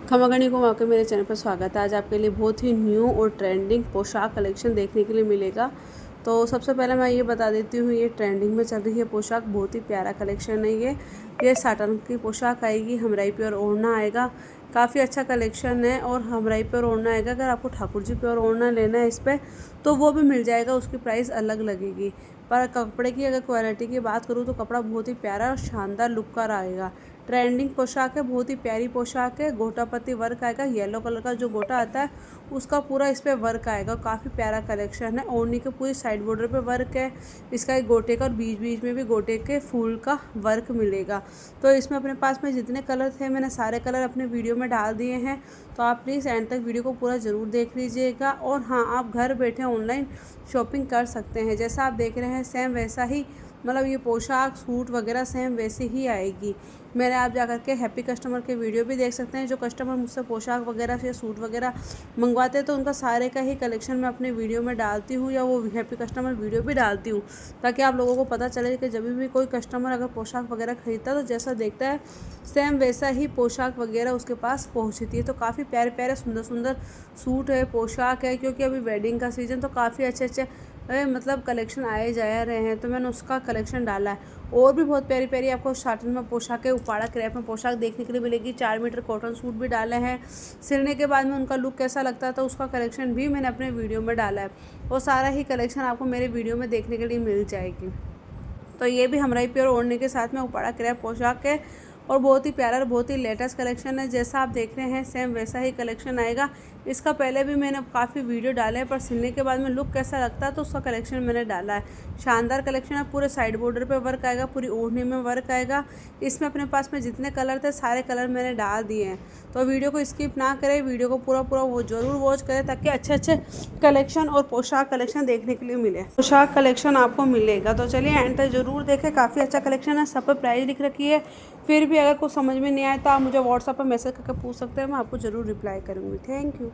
खमागणी को आपके मेरे चैनल पर स्वागत है। आज आपके लिए बहुत ही न्यू और ट्रेंडिंग पोशाक कलेक्शन देखने के लिए मिलेगा। तो सबसे पहले मैं ये बता देती हूँ, ये ट्रेंडिंग में चल रही है पोशाक, बहुत ही प्यारा कलेक्शन है ये साटन की पोशाक आएगी, हमराई पे और ओढ़ना आएगा। काफ़ी अच्छा कलेक्शन है और हमराई पे और ओढ़ना आएगा। अगर आपको ठाकुर जी पे और ओढ़ना लेना है इस पर तो वो भी मिल जाएगा, उसकी प्राइस अलग लगेगी। पर कपड़े की अगर क्वालिटी की बात करूँ तो कपड़ा बहुत ही प्यारा और शानदार लुक का आएगा। ट्रेंडिंग पोशाक है, बहुत ही प्यारी पोशाक है। गोटापत्ती वर्क आएगा, येलो कलर का जो गोटा आता है उसका पूरा इस पर वर्क आएगा। काफ़ी प्यारा कलेक्शन है। ओढ़नी के पूरी साइड बॉर्डर पे वर्क है, इसका एक गोटे का और बीच बीच में भी गोटे के फूल का वर्क मिलेगा। तो इसमें अपने पास में जितने कलर थे मैंने सारे कलर अपने वीडियो में डाल दिए हैं, तो आप प्लीज़ एंड तक वीडियो को पूरा ज़रूर देख लीजिएगा। और हाँ, आप घर बैठे ऑनलाइन शॉपिंग कर सकते हैं। जैसा आप देख रहे हैं सेम वैसा ही, मतलब ये पोशाक सूट वगैरह सेम वैसे ही आएगी। मेरे आप जा कर के हैप्पी कस्टमर के वीडियो भी देख सकते हैं। जो कस्टमर मुझसे पोशाक वगैरह से सूट वगैरह मंगवाते हैं तो उनका सारे का ही कलेक्शन मैं अपने वीडियो में डालती हूँ, या वो हैप्पी कस्टमर वीडियो भी डालती हूँ, ताकि आप लोगों को पता चले कि जब भी कोई कस्टमर अगर पोशाक वगैरह खरीदता है तो जैसा देखता है सेम वैसा ही पोशाक वगैरह उसके पास पहुँचती है। तो काफ़ी प्यारे प्यारे सुंदर सुंदर सूट है, पोशाक है, क्योंकि अभी वेडिंग का सीज़न तो काफ़ी अच्छे अच्छे मतलब कलेक्शन आए जा रहे हैं, तो मैंने उसका कलेक्शन डाला है। और भी बहुत प्यारी प्यारी आपको स्टार्टिंग में पोशाक है, उपाड़ा क्रैप में पोशाक देखने के लिए मिलेगी। 4 मीटर कॉटन सूट भी डाले हैं, सिलने के बाद में उनका लुक कैसा लगता है तो उसका कलेक्शन भी मैंने अपने वीडियो में डाला है। वो सारा ही कलेक्शन आपको मेरे वीडियो में देखने के लिए मिल जाएगी। तो ये भी हमराई प्योर ओढ़ने के साथ में उपाड़ा क्रैप पोशाक है और बहुत ही प्यारा और बहुत ही लेटेस्ट कलेक्शन है। जैसा आप देख रहे हैं सेम वैसा ही कलेक्शन आएगा। इसका पहले भी मैंने काफ़ी वीडियो डाले हैं, पर सिलने के बाद में लुक कैसा लगता है तो उसका कलेक्शन मैंने डाला है। शानदार कलेक्शन है, पूरे साइड बॉर्डर पे वर्क आएगा, पूरी ओढ़नी में वर्क आएगा। इसमें अपने पास में जितने कलर थे सारे कलर मैंने डाल दिए हैं। तो वीडियो को स्किप ना करें, वीडियो को पूरा पूरा वो ज़रूर वॉच करें, ताकि अच्छे अच्छे कलेक्शन और पोशाक कलेक्शन देखने के लिए मिले। पोशाक कलेक्शन आपको मिलेगा, तो चलिए एंड तक ज़रूर देखें। काफ़ी अच्छा कलेक्शन है, सब पर प्राइस लिख रखी है। फिर भी अगर कुछ समझ में नहीं आए तो आप मुझे व्हाट्सएप पर मैसेज करके पूछ सकते हैं, मैं आपको ज़रूर रिप्लाई करूँगी। Thank you.